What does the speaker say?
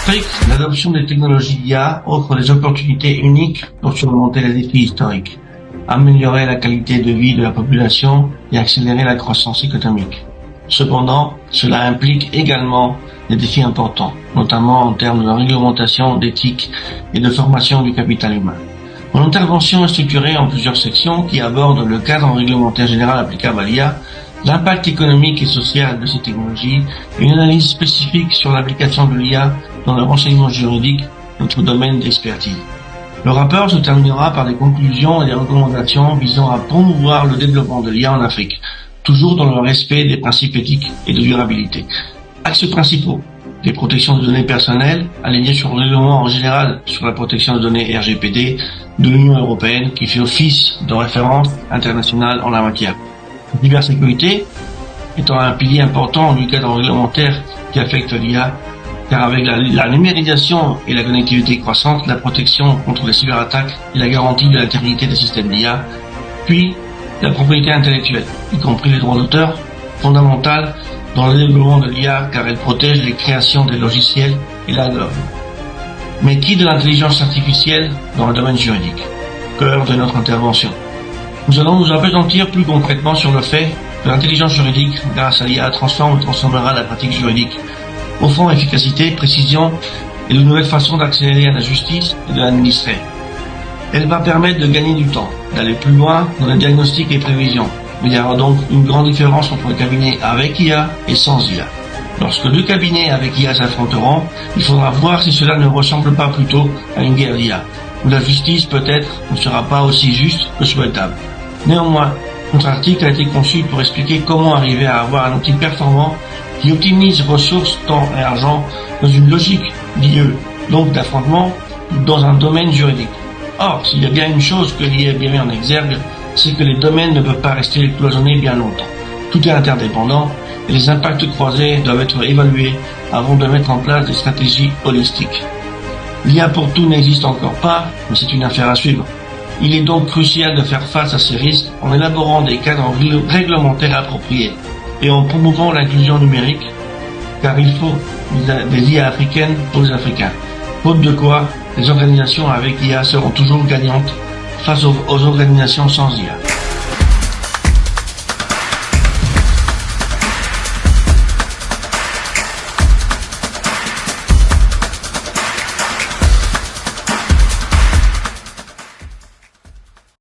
Afrique, l'adoption des technologies IA offre des opportunités uniques pour surmonter les défis historiques, améliorer la qualité de vie de la population et accélérer la croissance économique. Cependant, cela implique également des défis importants, notamment en termes de réglementation, d'éthique et de formation du capital humain. Mon intervention est structurée en plusieurs sections qui abordent le cadre réglementaire général applicable à l'IA, l'impact économique et social de ces technologies, et une analyse spécifique sur l'application de l'IA dans le renseignement juridique, notre domaine d'expertise. Le rapport se terminera par des conclusions et des recommandations visant à promouvoir le développement de l'IA en Afrique, toujours dans le respect des principes éthiques et de durabilité. Axes principaux: des protections de données personnelles, alignées sur le règlement en général sur la protection de données RGPD de l'Union européenne, qui fait office de référence internationale en la matière. La cybersécurité étant un pilier important du cadre réglementaire qui affecte l'IA, car avec la numérisation et la connectivité croissante, la protection contre les cyberattaques et la garantie de l'intégrité des systèmes d'IA, puis la propriété intellectuelle, y compris les droits d'auteur, fondamentale dans le développement de l'IA car elle protège les créations des logiciels et la norme. Mais qui de l'intelligence artificielle dans le domaine juridique? Cœur de notre intervention. Nous allons nous appesantir plus concrètement sur le fait que l'intelligence juridique, grâce à l'IA, transforme et transformera la pratique juridique, offrant efficacité, précision et de nouvelles façons d'accélérer la justice et de l'administrer. Elle va permettre de gagner du temps, d'aller plus loin dans le diagnostic et prévision. Il y aura donc une grande différence entre le cabinet avec IA et sans IA. Lorsque deux cabinets avec IA s'affronteront, il faudra voir si cela ne ressemble pas plutôt à une guerre d'IA, où la justice peut-être ne sera pas aussi juste que souhaitable. Néanmoins, notre article a été conçu pour expliquer comment arriver à avoir un outil performant qui optimise ressources, temps et argent dans une logique d'IE, donc d'affrontement, dans un domaine juridique. Or, s'il y a bien une chose que l'IA a bien mis en exergue, c'est que les domaines ne peuvent pas rester cloisonnés bien longtemps. Tout est interdépendant et les impacts croisés doivent être évalués avant de mettre en place des stratégies holistiques. L'IA pour tout n'existe encore pas, mais c'est une affaire à suivre. Il est donc crucial de faire face à ces risques en élaborant des cadres réglementaires appropriés et en promouvant l'inclusion numérique, car il faut des IA africaines pour les Africains. Faute de quoi, les organisations avec IA seront toujours gagnantes face aux organisations sans IA.